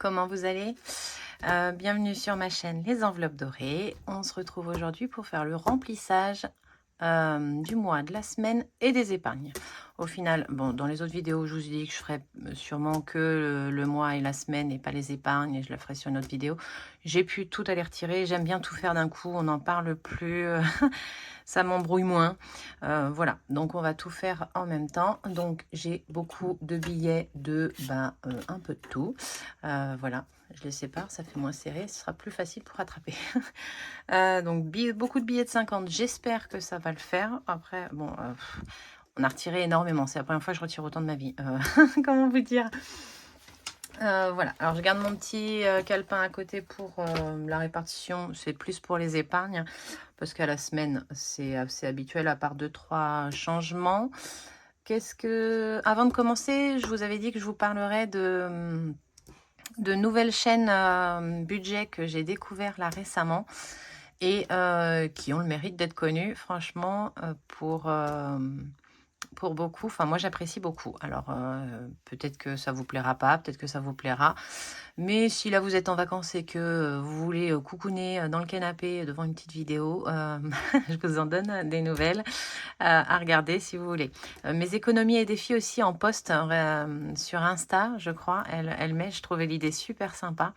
comment vous allez? Bienvenue sur ma chaîne Les Enveloppes Dorées. On se retrouve aujourd'hui pour faire le remplissage du mois, de la semaine et des épargnes. Au final, bon, dans les autres vidéos, je vous ai dit que je ferais sûrement que le mois et la semaine et pas les épargnes, et je le ferai sur une autre vidéo. J'ai pu tout aller retirer, j'aime bien tout faire d'un coup, on n'en parle plus, ça m'embrouille moins. Voilà, donc on va tout faire en même temps. Donc j'ai beaucoup de billets de un peu de tout. Voilà, je les sépare, ça fait moins serré, ce sera plus facile pour rattraper. Donc beaucoup de billets de 50, j'espère que ça va le faire. Après, bon, on a retiré énormément, c'est la première fois que je retire autant de ma vie. Comment vous dire? Voilà, alors je garde mon petit calepin à côté pour la répartition, c'est plus pour les épargnes, parce qu'à la semaine, c'est assez habituel, à part 2-3 changements. Avant de commencer, je vous avais dit que je vous parlerais de nouvelles chaînes budget que j'ai découvert là récemment et qui ont le mérite d'être connues, franchement, pour beaucoup. Enfin, moi, j'apprécie beaucoup. Alors, peut-être que ça vous plaira pas, peut-être que ça vous plaira. Mais si là, vous êtes en vacances et que vous voulez coucouner dans le canapé devant une petite vidéo, je vous en donne des nouvelles à regarder si vous voulez. Mes économies et défis aussi en post sur Insta, je crois. Elle met, je trouvais l'idée super sympa.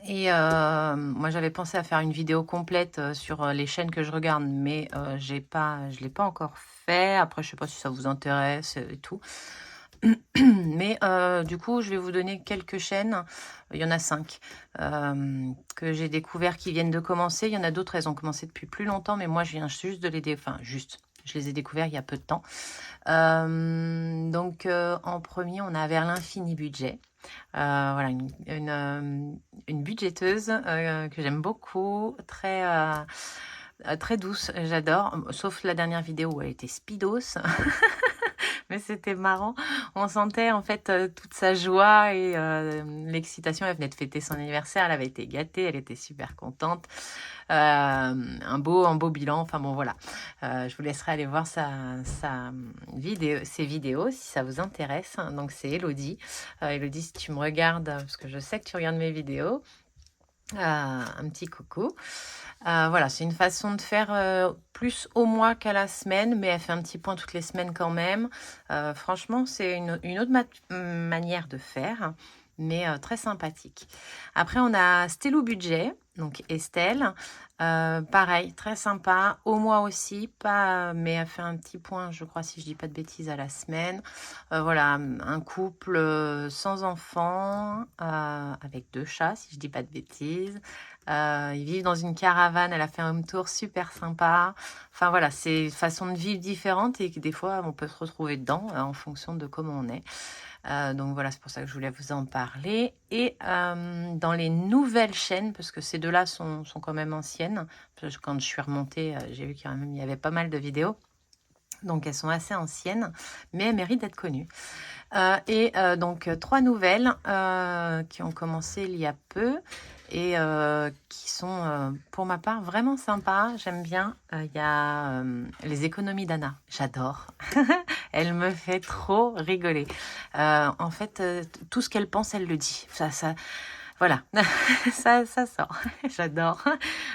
Et moi, j'avais pensé à faire une vidéo complète sur les chaînes que je regarde, mais je l'ai pas encore fait. Après, je sais pas si ça vous intéresse et tout. Mais du coup, je vais vous donner quelques chaînes. Il y en a 5 que j'ai découvert qui viennent de commencer. Il y en a d'autres, elles ont commencé depuis plus longtemps, mais moi, je viens juste de je les ai découverts il y a peu de temps. Donc, en premier, on a Vers l'infini budget. Voilà, une budgéteuse que j'aime beaucoup, très douce, j'adore. Sauf la dernière vidéo où elle était speedos. Mais c'était marrant. On sentait en fait toute sa joie et l'excitation. Elle venait de fêter son anniversaire, elle avait été gâtée, elle était super contente. Un beau bilan. Enfin bon, voilà. Je vous laisserai aller voir ses vidéos si ça vous intéresse. Donc c'est Elodie. Elodie, si tu me regardes, parce que je sais que tu regardes mes vidéos, un petit coucou. Voilà, c'est une façon de faire plus au mois qu'à la semaine, mais elle fait un petit point toutes les semaines quand même. Franchement, c'est une autre manière de faire, mais très sympathique. Après, on a Stello Budget, donc Estelle. Pareil, très sympa. Au mois aussi, pas, mais elle fait un petit point, je crois, si je dis pas de bêtises, à la semaine. Voilà, un couple sans enfants, avec 2 chats, si je dis pas de bêtises. Ils vivent dans une caravane, elle a fait un home tour super sympa. Enfin voilà, c'est une façon de vivre différente et que des fois on peut se retrouver dedans en fonction de comment on est. Donc voilà, c'est pour ça que je voulais vous en parler. Et dans les nouvelles chaînes, parce que ces deux-là sont quand même anciennes, parce que quand je suis remontée, j'ai vu qu'il y avait pas mal de vidéos. Donc elles sont assez anciennes, mais elles méritent d'être connues. Donc 3 nouvelles qui ont commencé il y a peu et qui sont pour ma part vraiment sympas. J'aime bien. Il y a les économies d'Anna. J'adore. Elle me fait trop rigoler. En fait, tout ce qu'elle pense, elle le dit. Voilà, ça sort. J'adore.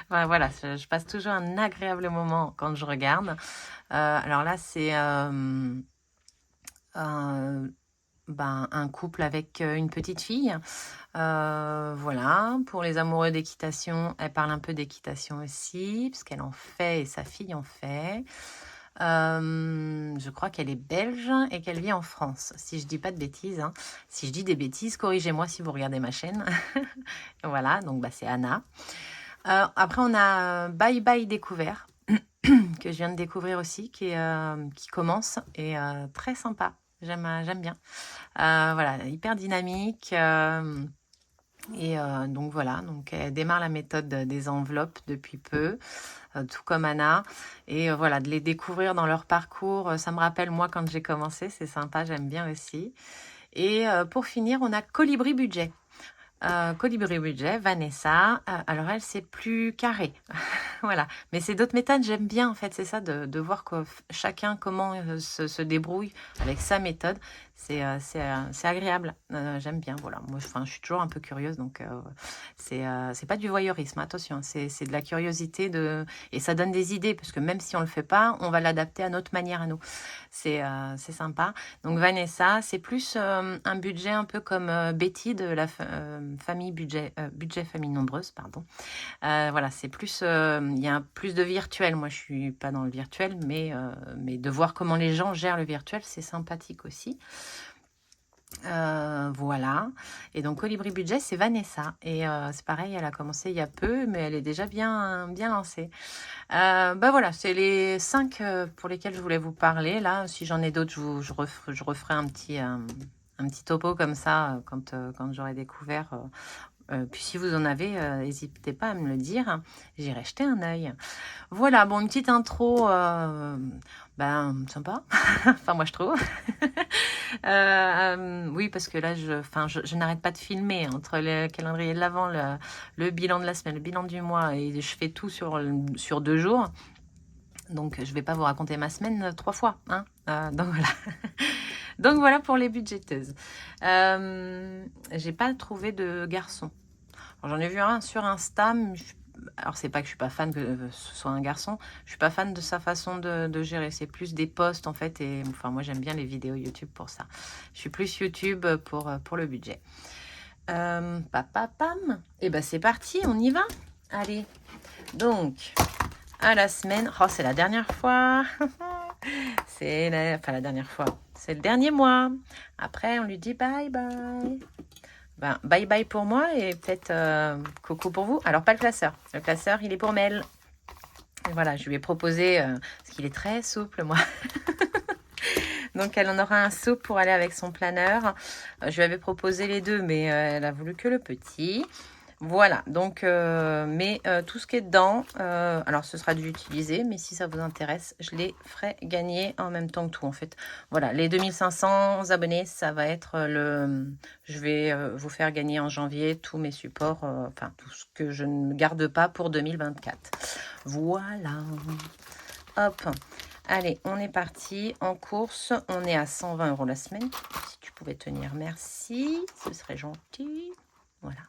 Voilà, je passe toujours un agréable moment quand je regarde. Alors là, c'est un couple avec une petite fille. Voilà, pour les amoureux d'équitation, elle parle un peu d'équitation aussi, parce qu'elle en fait et sa fille en fait. Je crois qu'elle est belge et qu'elle vit en France, si je dis pas de bêtises. Hein. Si je dis des bêtises, corrigez-moi si vous regardez ma chaîne. Voilà, donc c'est Anna. Après, on a Bye Bye Découvert, que je viens de découvrir aussi, qui commence et très sympa. J'aime bien. Voilà, hyper dynamique. Donc voilà, donc elle démarre la méthode des enveloppes depuis peu, tout comme Anna. Et voilà, de les découvrir dans leur parcours, ça me rappelle moi quand j'ai commencé, c'est sympa, j'aime bien aussi. Et pour finir, on a Colibri Budget. Colibri Budget, Vanessa. Alors elle, c'est plus carré. Voilà. Mais c'est d'autres méthodes, j'aime bien en fait, c'est ça, de voir que chacun comment se débrouille avec sa méthode. c'est agréable. J'aime bien, voilà. Moi, je suis toujours un peu curieuse, donc c'est pas du voyeurisme, attention. C'est de la curiosité et ça donne des idées, parce que même si on le fait pas, on va l'adapter à notre manière à nous. C'est sympa. Donc Vanessa, c'est plus un budget un peu comme Betty de la famille budget famille nombreuse, pardon. Voilà, c'est plus, il y a plus de virtuel. Moi, je suis pas dans le virtuel, mais de voir comment les gens gèrent le virtuel, c'est sympathique aussi. Voilà. Et donc Colibri Budget, c'est Vanessa. Et c'est pareil, elle a commencé il y a peu, mais elle est déjà bien lancée. Bah voilà, c'est les 5 pour lesquels je voulais vous parler. Là, si j'en ai d'autres, je referai un petit topo comme ça quand j'aurai découvert. Puis si vous en avez, n'hésitez pas à me le dire. J'irai jeter un œil. Voilà, bon, une petite intro, sympa. Enfin, moi, je trouve. Oui, parce que là, je n'arrête pas de filmer entre le calendrier de l'Avent, le bilan de la semaine, le bilan du mois, et je fais tout sur 2 jours. Donc, je vais pas vous raconter ma semaine 3 fois. Hein. Donc, voilà. Donc, voilà pour les budgéteuses. J'ai pas trouvé de garçon. J'en ai vu un sur Insta, mais alors c'est pas que je suis pas fan que ce soit un garçon, je suis pas fan de sa façon de gérer, c'est plus des posts en fait, et enfin moi j'aime bien les vidéos YouTube pour ça. Je suis plus YouTube pour le budget. Papapam, et ben c'est parti, on y va. Allez, donc à la semaine, oh c'est la dernière fois, la dernière fois, c'est le dernier mois. Après on lui dit bye bye. Ben, bye bye pour moi et peut-être coucou pour vous. Alors, pas le classeur. Le classeur, il est pour Mel. Et voilà, je lui ai proposé, parce qu'il est très souple, moi. Donc, elle en aura un souple pour aller avec son planeur. Je lui avais proposé les deux, mais elle a voulu que le petit. Voilà, donc, tout ce qui est dedans, alors ce sera dû utiliser, mais si ça vous intéresse, je les ferai gagner en même temps que tout, en fait. Voilà, les 2500 abonnés, ça va être je vais vous faire gagner en janvier tous mes supports, enfin, tout ce que je ne garde pas pour 2024. Voilà. Hop. Allez, on est parti en course. On est à 120 € la semaine. Si tu pouvais tenir, merci. Ce serait gentil. Voilà.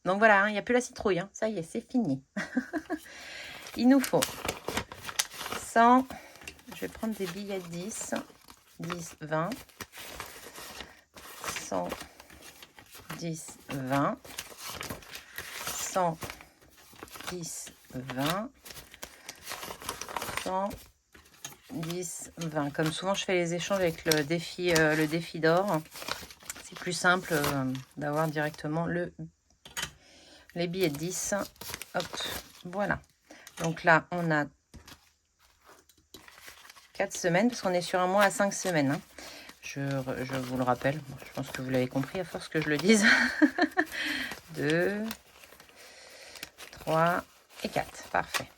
Donc voilà, il n'y a plus la citrouille. Hein. Ça y est, c'est fini. Il nous faut 100. Je vais prendre des billets de 10. 10, 20. 100, 10, 20. 100, 10, 20. 100, 10, 20. Comme souvent, je fais les échanges avec le défi d'or. C'est plus simple d'avoir directement les billets de 10. Hop, voilà. Donc là, on a 4 semaines, parce qu'on est sur un mois à 5 semaines. Hein. Je vous le rappelle, je pense que vous l'avez compris à force que je le dise. 2, 3 et 4. Parfait.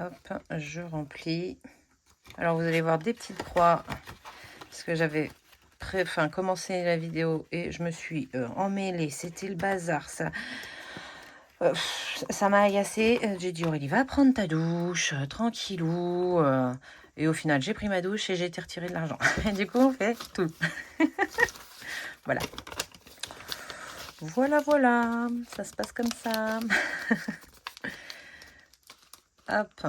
Hop, je remplis. Alors, vous allez voir des petites croix, parce que j'avais commencé la vidéo et je me suis emmêlée. C'était le bazar, ça. Ça m'a agacée. J'ai dit, Aurélie, va prendre ta douche, tranquillou. Et au final, j'ai pris ma douche et j'ai été retirée de l'argent. Et du coup, on fait tout. Voilà. Voilà. Ça se passe comme ça. Hop.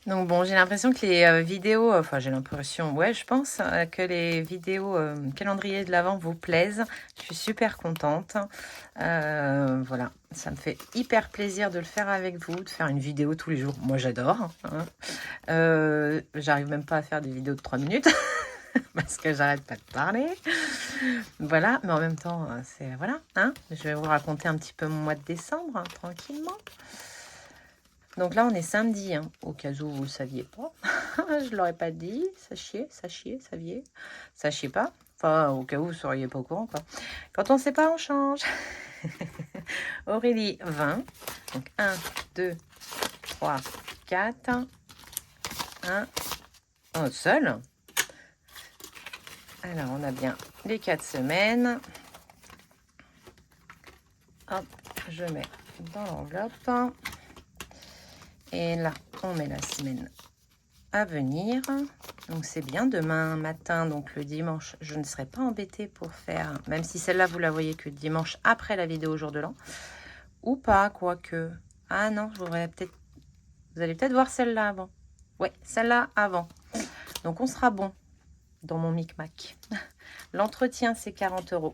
Donc bon, j'ai l'impression que les vidéos, je pense que les vidéos calendrier de l'Avent vous plaisent. Je suis super contente. Voilà, ça me fait hyper plaisir de le faire avec vous, de faire une vidéo tous les jours. Moi, j'adore. Hein. J'arrive même pas à faire des vidéos de 3 minutes parce que j'arrête pas de parler. Voilà, mais en même temps, voilà. Hein, je vais vous raconter un petit peu mon mois de décembre, hein, tranquillement. Donc là, on est samedi, hein, au cas où vous ne le saviez pas. Je ne l'aurais pas dit. Sachiez, pas. Enfin, au cas où vous ne seriez pas au courant, quoi. Quand on ne sait pas, on change. Aurélie, 20. Donc 1, 2, 3, 4. 1 seul. Alors, on a bien les 4 semaines. Hop, je mets dans l'enveloppe. Et là, on met la semaine à venir. Donc c'est bien, demain matin, donc le dimanche, je ne serai pas embêtée pour faire, même si celle-là vous la voyez que dimanche après la vidéo jour de l'an, ou pas, quoique. Ah non, vous allez peut-être voir celle-là avant. Ouais, celle-là avant. Donc on sera bon dans mon micmac. L'entretien c'est 40 €.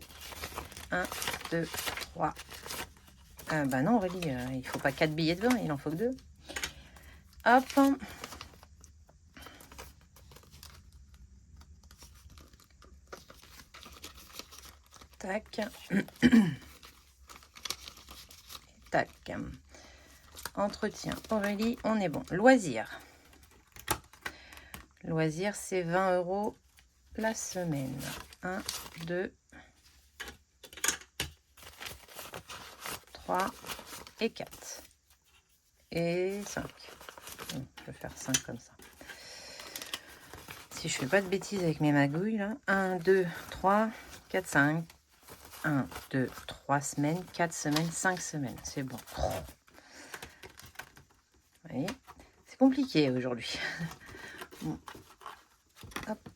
1, 2, 3. Bah non Aurélie, il faut pas 4 billets de 20, il en faut que 2. Hop. Tac. Tac. Entretien. Aurélie, on est bon. Loisirs. Loisirs, c'est 20 € la semaine. 1, 2, 3 et 4. Et 5. Je vais faire 5 comme ça. Si je fais pas de bêtises avec mes magouilles, là. 1, 2, 3, 4, 5. 1, 2, 3 semaines, 4 semaines, 5 semaines. C'est bon. Vous voyez, c'est compliqué aujourd'hui. Bon. Hop.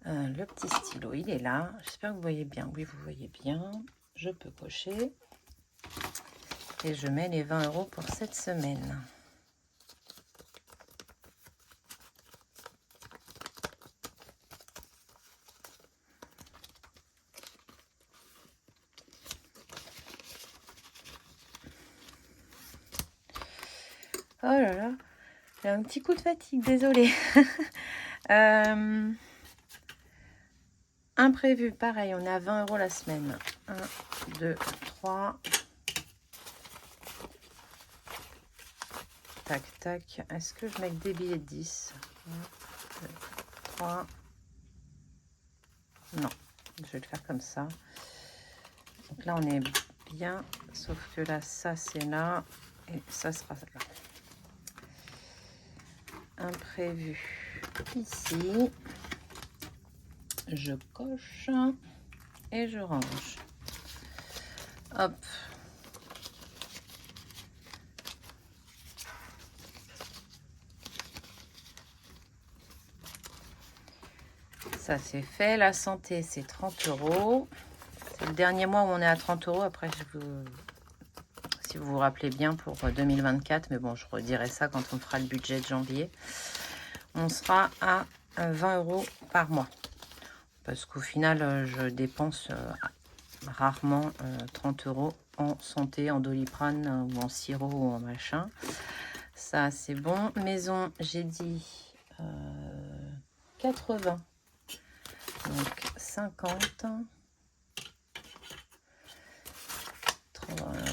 Le petit stylo, il est là. J'espère que vous voyez bien. Oui, vous voyez bien. Je peux cocher. Et je mets les 20 € pour cette semaine. Oh là là, j'ai un petit coup de fatigue, désolée. Imprévu, pareil, on est à 20 € la semaine. 1, 2, 3. Tac, tac. Est-ce que je mets des billets de 10 ? 1, 2, 3. Non, je vais le faire comme ça. Donc là, on est bien, sauf que là, ça, c'est là. Et ça sera là. Imprévu. Ici. Je coche. Et je range. Hop. Ça c'est fait. La santé c'est 30 €. C'est le dernier mois où on est à 30 €. Après, si vous vous rappelez bien pour 2024, mais bon, je redirai ça quand on fera le budget de janvier. On sera à 20 € par mois. Parce qu'au final, je dépense rarement 30 € en santé, en Doliprane ou en sirop ou en machin. Ça, c'est bon. Maison, j'ai dit 80. Donc 50.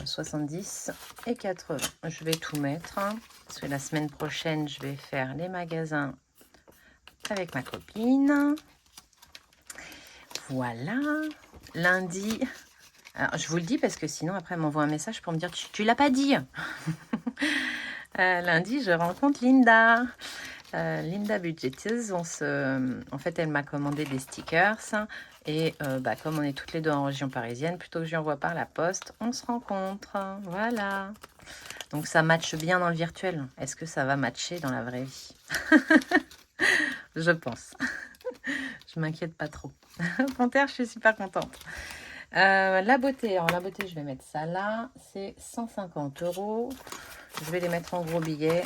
70 et 80. Je vais tout mettre. Parce que la semaine prochaine, je vais faire les magasins avec ma copine. Voilà. Lundi. Alors, je vous le dis parce que sinon, après, elle m'envoie un message pour me dire tu l'as pas dit. Lundi, je rencontre Linda. Linda budgéteuse. En fait, elle m'a commandé des stickers. Et comme on est toutes les deux en région parisienne, plutôt que je lui envoie par la poste, on se rencontre. Voilà. Donc, ça matche bien dans le virtuel. Est-ce que ça va matcher dans la vraie vie? Je pense. Je m'inquiète pas trop. Panthère, je suis super contente. La beauté. Alors, la beauté, je vais mettre ça là. C'est 150 €. Je vais les mettre en gros billets.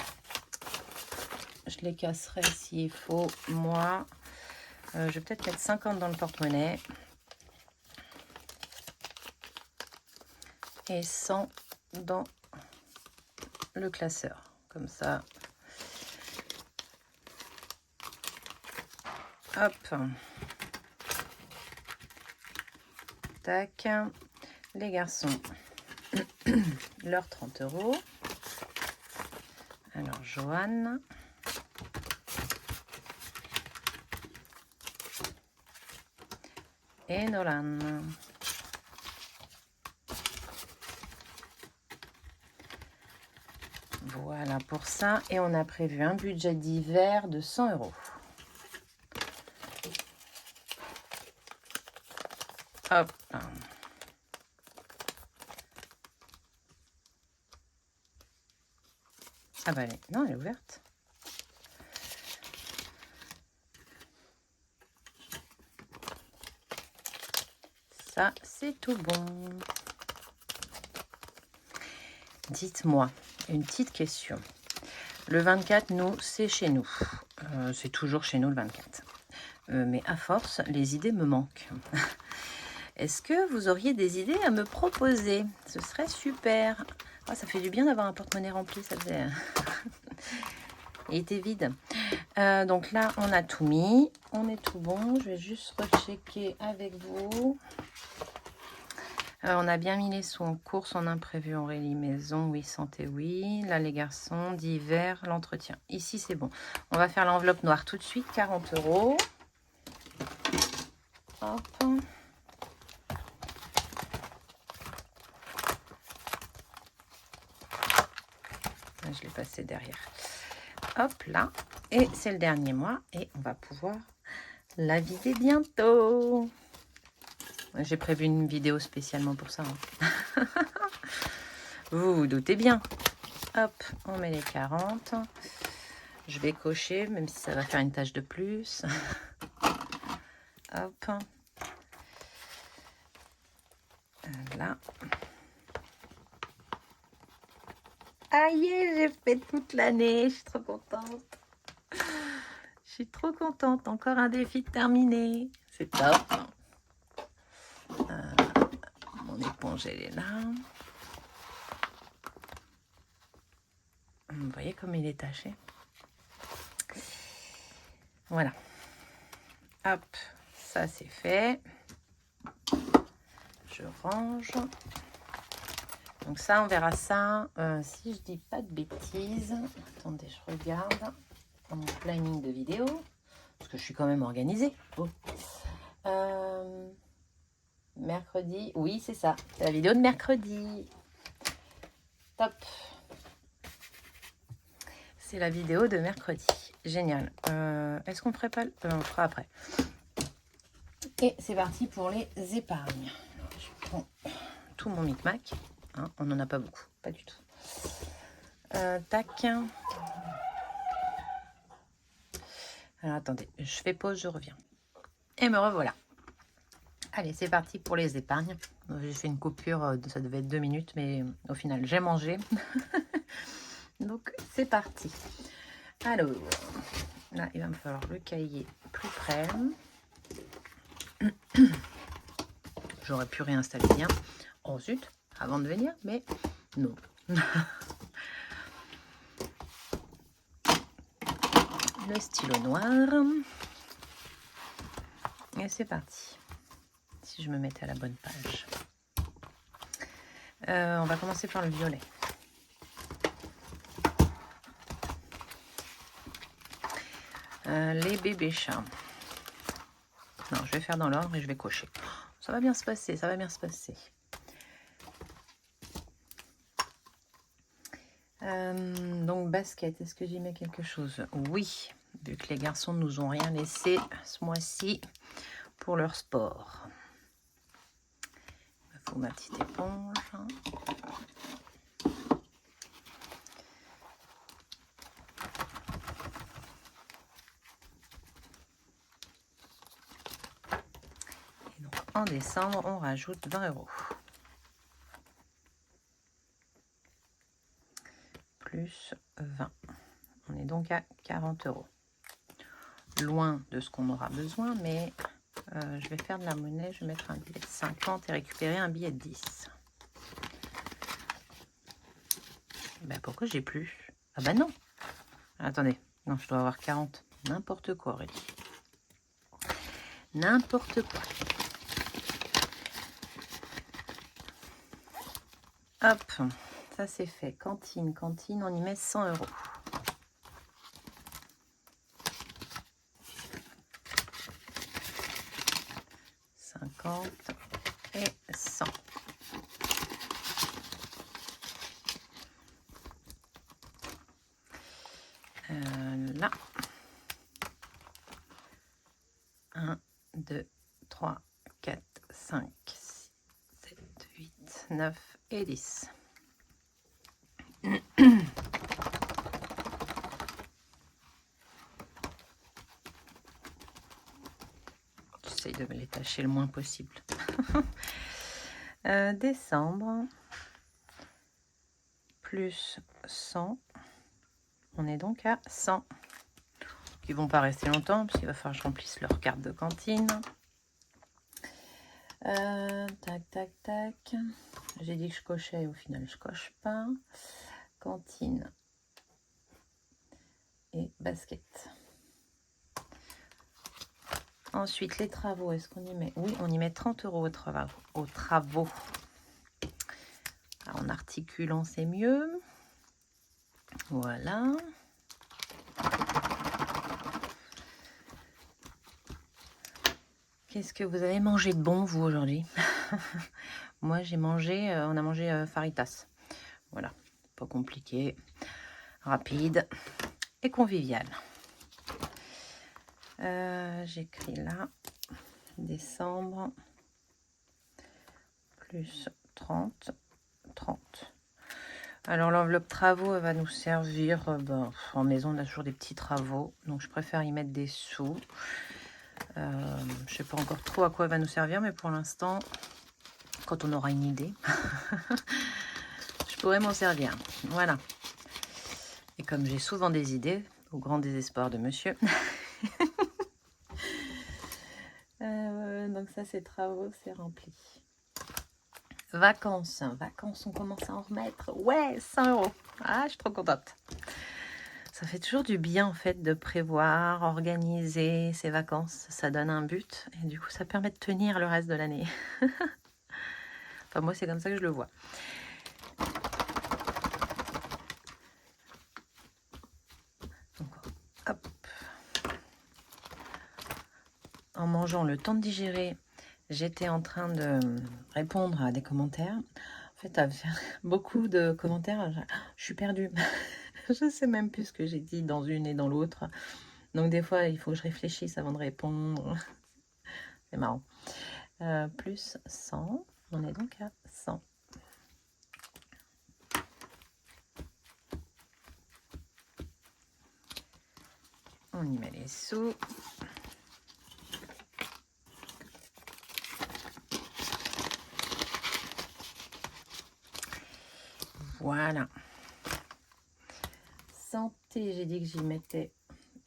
Je les casserai s'il faut. Moi, je vais peut-être mettre 50 dans le porte-monnaie. Et 100 dans le classeur. Comme ça. Hop. Tac. Les garçons. Leurs 30 €. Alors, Joanne. Et Nolan. Voilà pour ça. Et on a prévu un budget d'hiver de 100 €. Hop. Ah bah non, elle est ouverte. Ça, c'est tout bon. Dites-moi, une petite question. Le 24, nous, c'est chez nous. C'est toujours chez nous le 24. Mais à force, les idées me manquent. Est-ce que vous auriez des idées à me proposer? Ce serait super. Ah, ça fait du bien d'avoir un porte-monnaie rempli, ça faisait... Il était vide. Donc là, on a tout mis. On est tout bon. Je vais juste rechecker avec vous. On a bien mis les sous en course, en imprévu, en rélie maison, oui, santé, oui. Là, les garçons, d'hiver, l'entretien. Ici, c'est bon. On va faire l'enveloppe noire tout de suite, 40 €. Hop. Je l'ai passé derrière. Hop là. Et c'est le dernier mois. Et on va pouvoir la vider bientôt. J'ai prévu une vidéo spécialement pour ça. Hein. Vous vous doutez bien. Hop, on met les 40. Je vais cocher, même si ça va faire une tâche de plus. Hop. Là. Aïe, j'ai fait toute l'année. Je suis trop contente. Je suis trop contente. Encore un défi terminé. C'est top. Mon éponge, elle est là. Vous voyez comme il est taché. Voilà. Hop, ça c'est fait. Je range. Donc ça, on verra ça. Si je dis pas de bêtises. Attendez, je regarde dans mon planning de vidéo. Parce que je suis quand même organisée. Oh. Mercredi. Oui, c'est ça. C'est la vidéo de mercredi. Top. C'est la vidéo de mercredi. Génial. Est-ce qu'on ferait pas... on le fera après. Et c'est parti pour les épargnes. Je prends tout mon micmac. Hein, on n'en a pas beaucoup. Pas du tout. Tac. Alors, attendez. Je fais pause, je reviens. Et me revoilà. Allez, c'est parti pour les épargnes. J'ai fait une coupure, ça devait être 2 minutes, mais au final, j'ai mangé. Donc, c'est parti. Alors, là, il va me falloir le cahier plus près. J'aurais pu réinstaller bien. Oh zut, avant de venir, mais non. Le stylo noir. Et c'est parti. Si je me mettais à la bonne page. On va commencer par le violet. Les bébés chats. Non, je vais faire dans l'ordre et je vais cocher. Ça va bien se passer, ça va bien se passer. Donc basket, est-ce que j'y mets quelque chose? Oui, vu que les garçons ne nous ont rien laissé ce mois-ci pour leur sport. Il me faut ma petite éponge. Et donc en décembre, on rajoute 20 €. Plus 20. On est donc à 40 €. Loin de ce qu'on aura besoin, mais je vais faire de la monnaie. Je vais mettre un billet de 50 et récupérer un billet de 10. Ben, pourquoi j'ai plus? Ah ben non. Attendez. Non, je dois avoir 40. N'importe quoi, Aurélie. N'importe quoi. Hop. Ça, c'est fait. Cantine, cantine. On y met 100 €. Et 100. Là. 1, 2, 3, 4, 5, 6, 7, 8, 9 et 10. j'essaye de me les tâcher le moins possible. Décembre, plus 100. On est donc à 100. Qui vont pas rester longtemps, parce qu'il va falloir que je remplisse leur carte de cantine. Tac, tac, tac. J'ai dit que je cochais, au final je coche pas. Cantine et basket. Ensuite, les travaux, est-ce qu'on y met? Oui, on y met 30 € aux travaux. Alors, en articulant, c'est mieux. Voilà. Qu'est-ce que vous avez mangé de bon, vous, aujourd'hui? Moi, j'ai mangé, on a mangé faritas. Voilà, pas compliqué, rapide et convivial. J'écris là, décembre, plus 30, 30. Alors, l'enveloppe travaux, elle va nous servir, en maison, on a toujours des petits travaux, donc je préfère y mettre des sous. Je ne sais pas encore trop à quoi elle va nous servir, mais pour l'instant, quand on aura une idée, je pourrais m'en servir. Voilà. Et comme j'ai souvent des idées, au grand désespoir de monsieur, donc ça, c'est travaux, c'est rempli. Vacances, on commence à en remettre. Ouais, 100 €. Ah, je suis trop contente. Ça fait toujours du bien, en fait, de prévoir, organiser ses vacances. Ça donne un but et du coup, ça permet de tenir le reste de l'année. Enfin, moi, c'est comme ça que je le vois. Donc, hop. En mangeant, le temps de digérer, j'étais en train de répondre à des commentaires. En fait, à faire beaucoup de commentaires, je suis perdue. Je ne sais même plus ce que j'ai dit dans une et dans l'autre. Donc des fois, il faut que je réfléchisse avant de répondre. C'est marrant. Plus 100, on est donc à 100. On y met les sous. Voilà. Santé, j'ai dit que j'y mettais.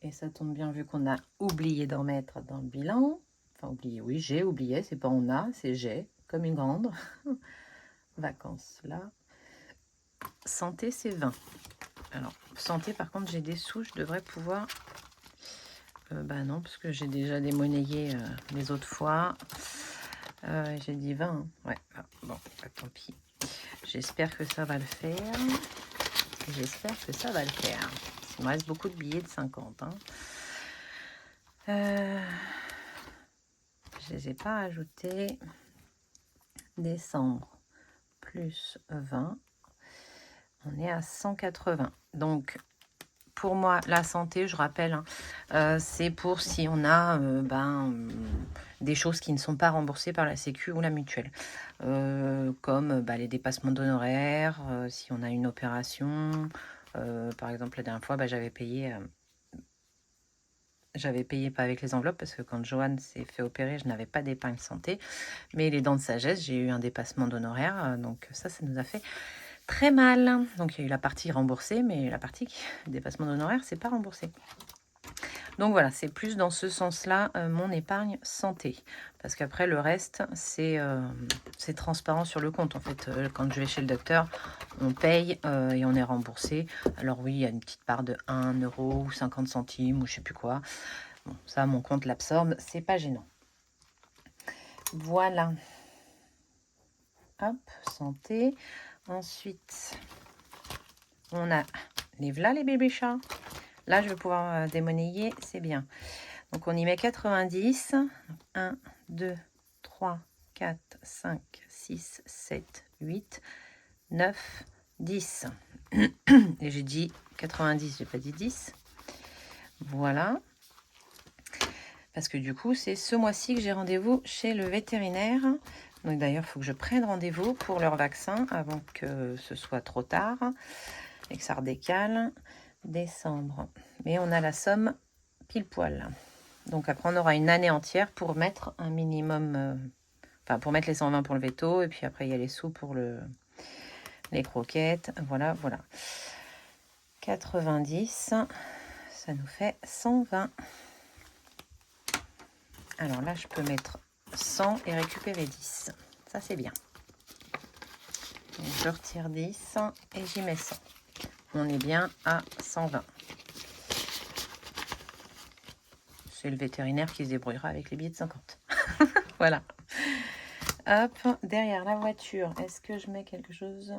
Et ça tombe bien vu qu'on a oublié d'en mettre dans le bilan. Enfin, oublié, oui, j'ai oublié. C'est pas on a, c'est j'ai, comme une grande. Vacances, là. Santé, c'est 20. Alors, santé, par contre, j'ai des sous. Je devrais pouvoir... bah non, parce que j'ai déjà démonnayé les autres fois. J'ai dit 20. Hein. Ouais, ah, bon, bah, tant pis. J'espère que ça va le faire. J'espère que ça va le faire. Il me reste beaucoup de billets de 50. Hein. Je ne les ai pas ajoutés. Décembre, plus 20. On est à 180. Donc, pour moi, la santé, je rappelle, hein, c'est pour si on a des choses qui ne sont pas remboursées par la Sécu ou la mutuelle. Comme les dépassements d'honoraires, si on a une opération. Par exemple, la dernière fois, j'avais payé pas avec les enveloppes parce que quand Johan s'est fait opérer, je n'avais pas d'épargne santé. Mais les dents de sagesse, j'ai eu un dépassement d'honoraires. Donc ça nous a fait très mal. Donc il y a eu la partie remboursée, mais la partie dépassement d'honoraires, c'est pas remboursé. Donc voilà, c'est plus dans ce sens-là mon épargne santé. Parce qu'après, le reste, c'est transparent sur le compte. En fait, quand je vais chez le docteur, on paye et on est remboursé. Alors oui, il y a une petite part de 1 € ou 50 centimes ou je sais plus quoi. Bon, ça, mon compte l'absorbe, c'est pas gênant. Voilà. Hop, santé. Ensuite, on a les bébés chats. Là, je vais pouvoir démonnayer, c'est bien. Donc, on y met 90. 1, 2, 3, 4, 5, 6, 7, 8, 9, 10. Et j'ai dit 90, j'ai pas dit 10. Voilà. Parce que du coup, c'est ce mois-ci que j'ai rendez-vous chez le vétérinaire. Donc d'ailleurs, il faut que je prenne rendez-vous pour leur vaccin avant que ce soit trop tard et que ça redécale. Décembre. Mais on a la somme pile poil. Donc après, on aura une année entière pour mettre un minimum... Enfin, pour mettre les 120 pour le veto. Et puis après, il y a les sous pour les croquettes. Voilà, voilà. 90, ça nous fait 120. Alors là, je peux mettre 100 et récupérer 10. Ça, c'est bien. Donc, je retire 10 et j'y mets 100. On est bien à 120. C'est le vétérinaire qui se débrouillera avec les billets de 50. Voilà. Hop, derrière la voiture, est-ce que je mets quelque chose?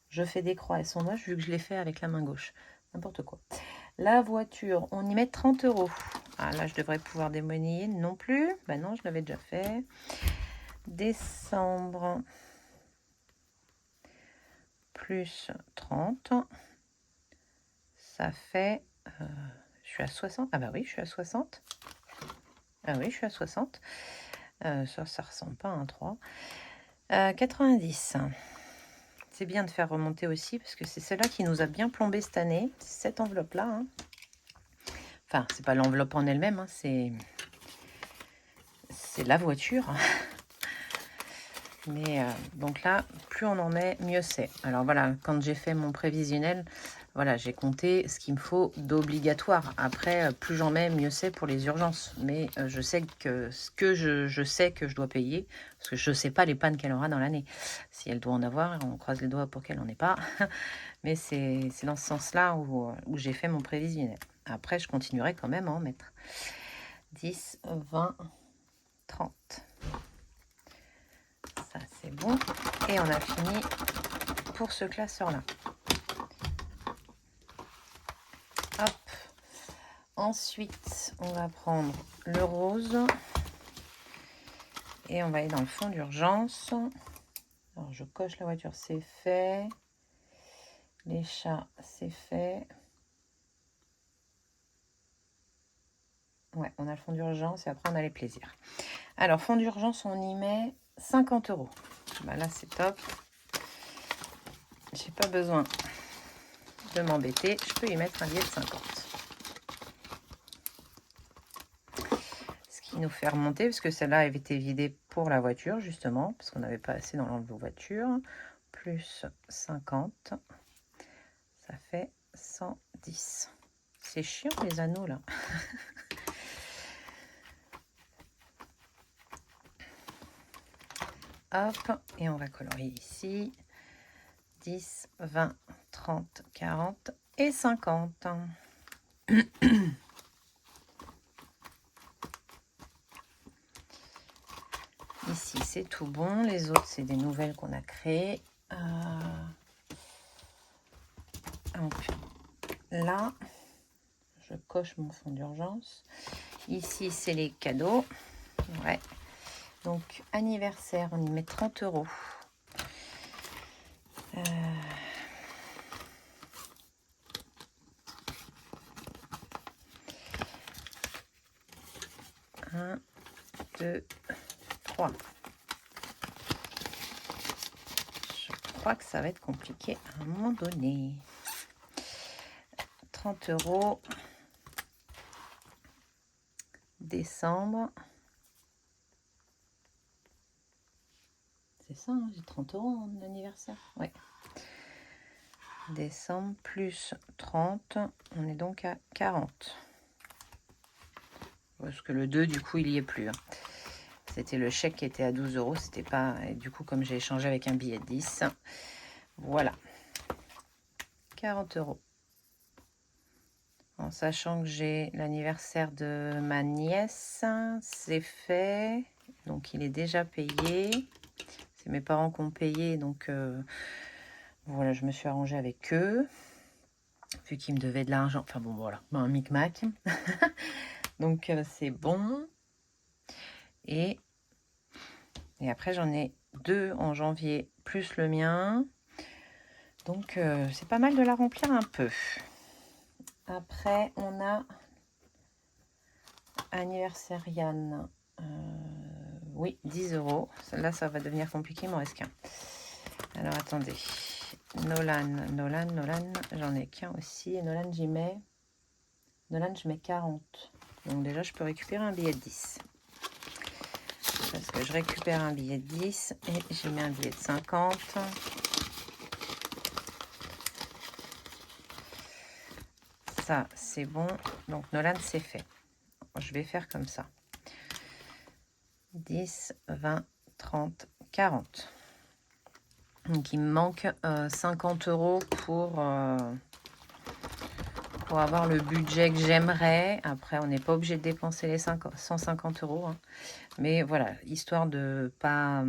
Je fais des croix, elles sont moches vu que je les fais avec la main gauche. N'importe quoi. La voiture, on y met 30 €. Ah là, je devrais pouvoir démonnayer non plus. Ben non, je l'avais déjà fait. Décembre, plus 30. Ça fait... je suis à 60. Ah bah oui, je suis à 60. Ah oui, je suis à 60. Ça ressemble pas à un 3. 90. C'est bien de faire remonter aussi parce que c'est celle-là qui nous a bien plombé cette année. Cette enveloppe-là. Hein. Enfin, c'est pas l'enveloppe en elle-même, hein, c'est la voiture. Mais donc là, plus on en met, mieux c'est. Alors voilà, quand j'ai fait mon prévisionnel, voilà, j'ai compté ce qu'il me faut d'obligatoire. Après, plus j'en mets, mieux c'est pour les urgences. Mais je sais que ce que je sais que je dois payer, parce que je ne sais pas les pannes qu'elle aura dans l'année. Si elle doit en avoir, on croise les doigts pour qu'elle n'en ait pas. Mais c'est dans ce sens-là où j'ai fait mon prévisionnel. Après, je continuerai quand même à en mettre. 10, 20, 30. Ça, c'est bon. Et on a fini pour ce classeur-là. Hop. Ensuite, on va prendre le rose. Et on va aller dans le fond d'urgence. Alors, je coche la voiture, c'est fait. Les chats, c'est fait. Ouais, on a le fond d'urgence et après, on a les plaisirs. Alors, fond d'urgence, on y met 50 €. Bah là, c'est top. J'ai pas besoin de m'embêter. Je peux y mettre un billet de 50. Ce qui nous fait remonter, parce que celle-là avait été vidée pour la voiture, justement, parce qu'on n'avait pas assez dans l'enveloppe voiture. Plus 50, ça fait 110. C'est chiant, les anneaux, là. Hop, et on va colorier ici. 10, 20, 30, 40 et 50. Ici, c'est tout bon. Les autres, c'est des nouvelles qu'on a créées. Donc, là, je coche mon fond d'urgence. Ici, c'est les cadeaux. Ouais. Donc, anniversaire, on y met 30 €. 1, 2, 3. Je crois que ça va être compliqué à un moment donné. 30 €. Décembre. C'est ça, hein, j'ai 30 € en anniversaire. Ouais. Décembre plus 30. On est donc à 40. Parce que le 2, du coup, il n'y est plus. Hein. C'était le chèque qui était à 12 €. C'était pas... Et du coup, comme j'ai échangé avec un billet de 10, voilà. 40 €. En sachant que j'ai l'anniversaire de ma nièce, c'est fait. Donc, il est déjà payé. C'est mes parents qui ont payé. Donc, voilà, je me suis arrangée avec eux. Vu qu'ils me devaient de l'argent. Enfin, bon, voilà. Un micmac. Donc, c'est bon. Et après, j'en ai 2 en janvier, plus le mien. Donc, c'est pas mal de la remplir un peu. Après, on a anniversaire Yann. Oui, 10 €. Là, ça va devenir compliqué, il m'en reste qu'un. Alors, attendez. Nolan, j'en ai qu'un aussi. Et Nolan, j'y mets... Nolan, je mets 40. Donc déjà, je peux récupérer un billet de 10. Parce que je récupère un billet de 10 et j'ai mis un billet de 50. Ça, c'est bon. Donc, Nolan, c'est fait. Je vais faire comme ça. 10, 20, 30, 40. Donc, il me manque 50 € pour avoir le budget que j'aimerais. Après, on n'est pas obligé de dépenser les 150 €. Hein. Mais voilà, histoire de pas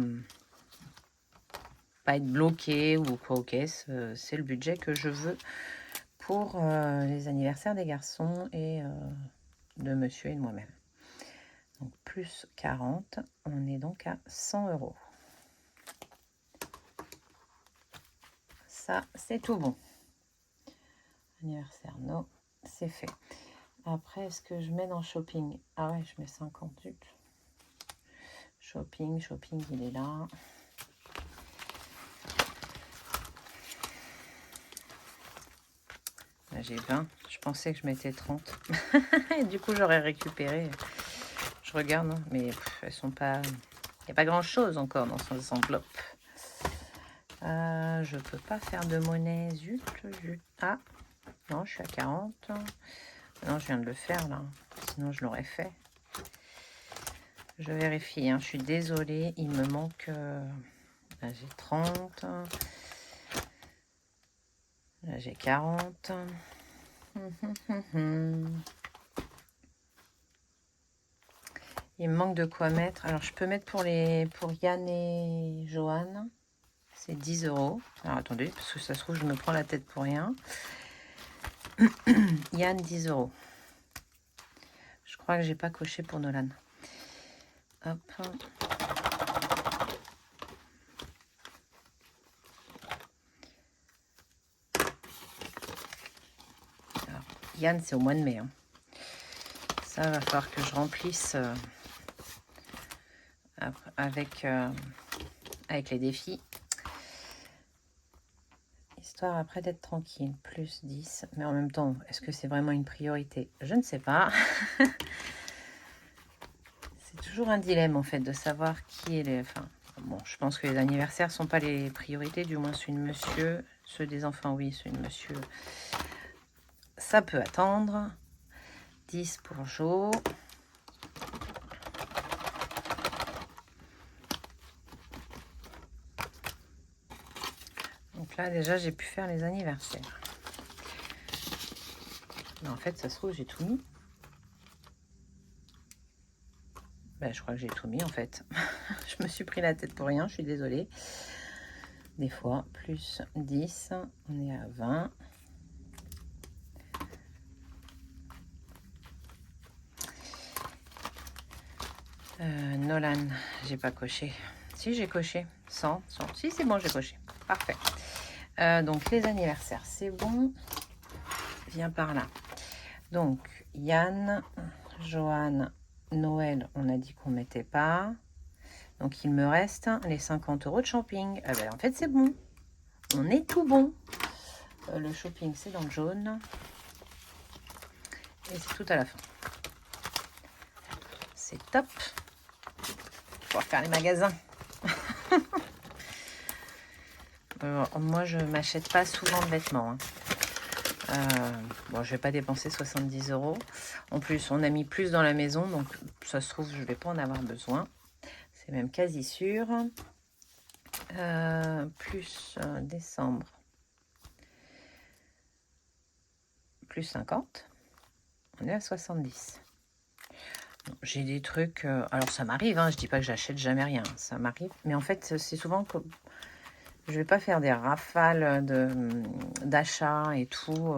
être bloqué ou quoi aux caisses. C'est le budget que je veux pour les anniversaires des garçons et de monsieur et de moi-même. Donc, plus 40, on est donc à 100 €. Ça, c'est tout bon. Anniversaire, non, c'est fait. Après, est-ce que je mets dans shopping? Ah ouais, je mets 50, zut. Shopping, il est là. Là, j'ai 20. Je pensais que je mettais 30. Et du coup, j'aurais récupéré. Je regarde, hein, mais elles sont pas... Il n'y a pas grand-chose encore dans ces enveloppes. Je peux pas faire de monnaie. Zut. Ah, non, je suis à 40. Non, je viens de le faire, là. Sinon, je l'aurais fait. Je vérifie, hein. Je suis désolée. Il me manque... Là, j'ai 30. Là, j'ai 40. Il me manque de quoi mettre. Alors, je peux mettre pour Yann et Johan. C'est 10 €. Alors, attendez, parce que ça se trouve, je me prends la tête pour rien. Yann, 10 €. Je crois que j'ai pas coché pour Nolan. Hop. Alors, Yann, c'est au mois de mai. Hein. Ça va falloir que je remplisse avec les défis. Histoire après d'être tranquille. Plus 10. Mais en même temps, est-ce que c'est vraiment une priorité? Je ne sais pas. C'est toujours un dilemme en fait de savoir qui est les... Enfin, bon, je pense que les anniversaires ne sont pas les priorités, du moins ceux de monsieur. Ceux des enfants, oui, ceux de monsieur. Ça peut attendre. 10 pour Jo. Donc là, déjà, j'ai pu faire les anniversaires. Mais en fait, ça se trouve, j'ai tout mis. Ben, je crois que j'ai tout mis, en fait. Je me suis pris la tête pour rien, je suis désolée. Des fois, plus 10, on est à 20. Nolan, j'ai pas coché. Si, j'ai coché. 100. Si, c'est bon, j'ai coché. Parfait. Donc, les anniversaires, c'est bon. Viens par là. Donc, Yann, Johan, Noël, on a dit qu'on ne mettait pas. Donc, il me reste les 50 € de shopping. Ah ben, en fait, c'est bon. On est tout bon. Le shopping, c'est dans le jaune. Et c'est tout à la fin. C'est top. Pour faire les magasins. Moi, je m'achète pas souvent de vêtements. Hein. Bon, je vais pas dépenser 70 €. En plus, on a mis plus dans la maison, donc ça se trouve, je vais pas en avoir besoin. C'est même quasi sûr. Plus décembre. Plus 50. On est à 70. J'ai des trucs... alors, ça m'arrive, hein, je dis pas que j'achète jamais rien. Ça m'arrive. Mais en fait, c'est souvent que je vais pas faire des rafales d'achats et tout.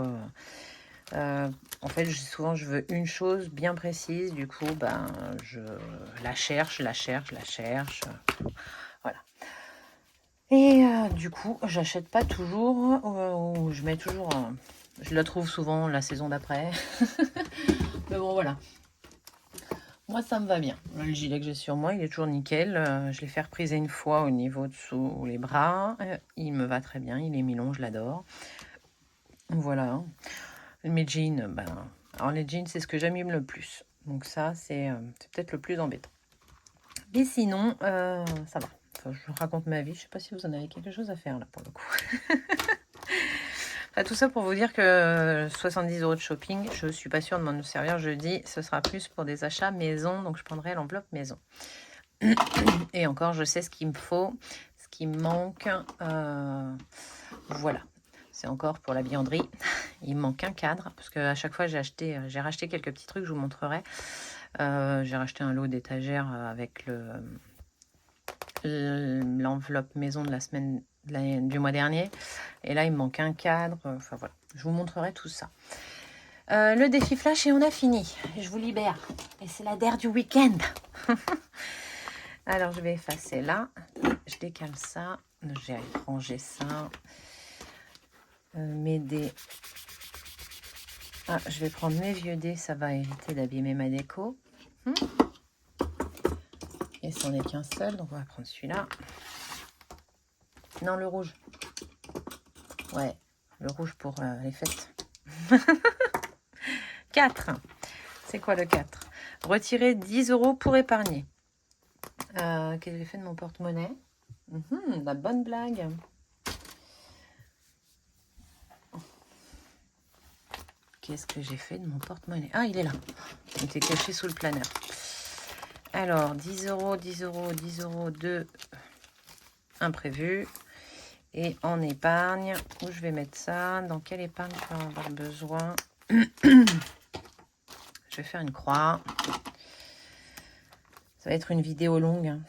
En fait, souvent, je veux une chose bien précise. Du coup, ben, je la cherche. Voilà. Et du coup, j'achète pas toujours. Ou je mets toujours... je la trouve souvent la saison d'après. Mais bon, voilà. Moi, ça me va bien. Le gilet que j'ai sur moi, il est toujours nickel. Je l'ai fait repriser une fois au niveau dessous les bras. Il me va très bien. Il est mi-long, je l'adore. Voilà. Mes jeans, ben... Alors, les jeans, c'est ce que j'aime le plus. Donc ça, c'est peut-être le plus embêtant. Mais sinon, ça va. Enfin, je raconte ma vie. Je sais pas si vous en avez quelque chose à faire là pour le coup. Enfin, tout ça pour vous dire que 70 € de shopping, je suis pas sûre de m'en servir jeudi. Ce sera plus pour des achats maison. Donc je prendrai l'enveloppe maison. Et encore, je sais ce qu'il me faut, ce qui me manque. Voilà. C'est encore pour la vianderie. Il me manque un cadre parce qu'à chaque fois j'ai racheté quelques petits trucs, je vous montrerai. J'ai racheté un lot d'étagères avec l'enveloppe maison de la semaine du mois dernier. Et là, il me manque un cadre. Enfin voilà, je vous montrerai tout ça. Le défi flash et on a fini. Je vous libère. Et c'est la DER du week-end. Alors, je vais effacer là. Je décale ça. J'ai rangé ça. Mes dés. Ah, je vais prendre mes vieux dés. Ça va éviter d'abîmer ma déco. Et c'en est qu'un seul. Donc, on va prendre celui-là. Non, le rouge. Ouais, le rouge pour les fêtes. 4. C'est quoi le 4? Retirer 10 € pour épargner. Qu'est-ce que j'ai fait de mon porte-monnaie? La bonne blague. Qu'est-ce que j'ai fait de mon porte-monnaie? Ah, il est là. Il était caché sous le planeur. Alors, 10 €, 10 €, 10 € de imprévu. Et en épargne, où je vais mettre ça? Dans quelle épargne je vais avoir besoin? Je vais faire une croix. Ça va être une vidéo longue. Hein.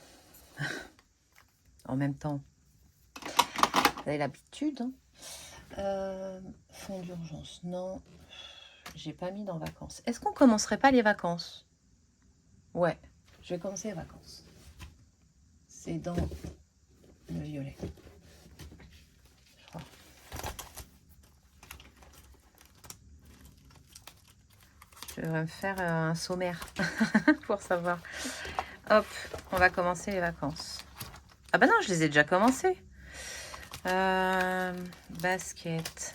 En même temps. Vous avez l'habitude. Hein. Fonds d'urgence, non. J'ai pas mis dans vacances. Est-ce qu'on commencerait pas les vacances? Ouais, je vais commencer les vacances. C'est dans le violet. Je crois. Je devrais me faire un sommaire pour savoir. Hop, on va commencer les vacances. Ah bah non, je les ai déjà commencées. Basket.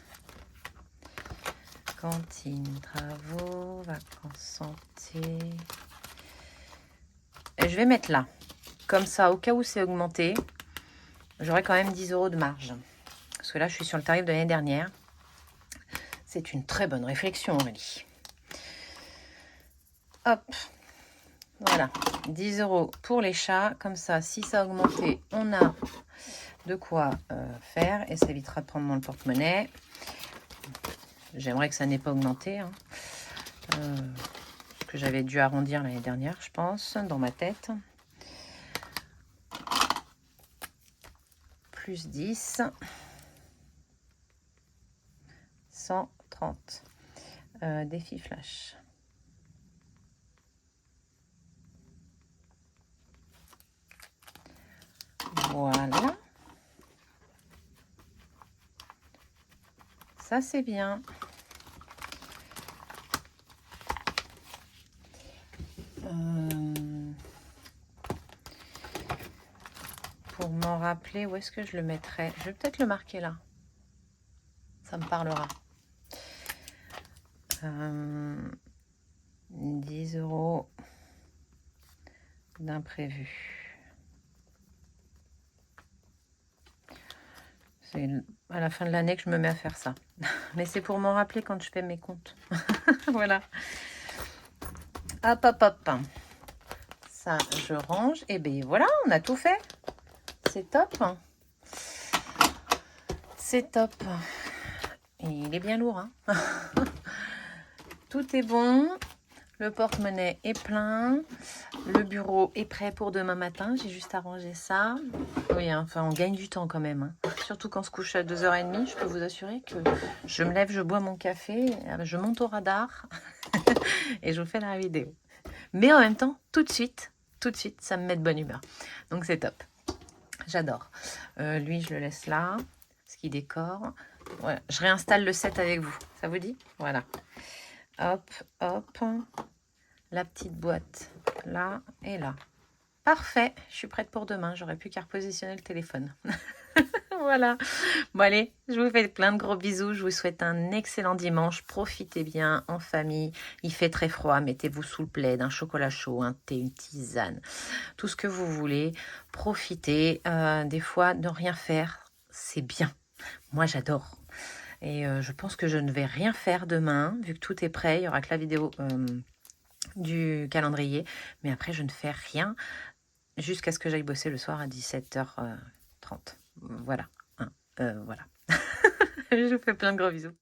Cantine, travaux, vacances, santé. Et je vais mettre là. Comme ça, au cas où c'est augmenté, j'aurai quand même 10 € de marge. Parce que là, je suis sur le tarif de l'année dernière. C'est une très bonne réflexion, Aurélie. Hop. Voilà. 10 € pour les chats. Comme ça, si ça a augmenté, on a de quoi faire. Et ça évitera de prendre dans le porte-monnaie. J'aimerais que ça n'ait pas augmenté. Hein. Que j'avais dû arrondir l'année dernière, je pense, dans ma tête. Plus 10. 130. Défi flash. Voilà. Ça, c'est bien. Pour m'en rappeler, où est-ce que je le mettrai? Je vais peut-être le marquer là. Ça me parlera. 10 € d'imprévu. C'est à la fin de l'année que je me mets à faire ça. Mais c'est pour m'en rappeler quand je fais mes comptes. Voilà. Hop, hop, hop. Ça, je range. Et bien voilà, on a tout fait. C'est top. C'est top. Et il est bien lourd. Hein. Tout est bon. Le porte-monnaie est plein. Le bureau est prêt pour demain matin. J'ai juste à ranger ça. Oui, hein, enfin, on gagne du temps quand même. Hein. Surtout quand on se couche à 2h30. Je peux vous assurer que je me lève, je bois mon café, je monte au radar et je vous fais la vidéo. Mais en même temps, tout de suite, ça me met de bonne humeur. Donc c'est top. J'adore. Lui, je le laisse là. Ce qui décore. Ouais, je réinstalle le set avec vous. Ça vous dit? Voilà. Hop, hop. La petite boîte là et là. Parfait. Je suis prête pour demain. J'aurais plus qu'à repositionner le téléphone. Voilà. Bon allez, je vous fais plein de gros bisous. Je vous souhaite un excellent dimanche. Profitez bien en famille. Il fait très froid. Mettez-vous sous le plaid, un chocolat chaud, un thé, une tisane, tout ce que vous voulez. Profitez. Des fois, ne rien faire, c'est bien. Moi, j'adore. Et je pense que je ne vais rien faire demain, vu que tout est prêt. Il y aura que la vidéo du calendrier. Mais après, je ne fais rien jusqu'à ce que j'aille bosser le soir à 17h30. Voilà. Hein, voilà. Je vous fais plein de gros bisous.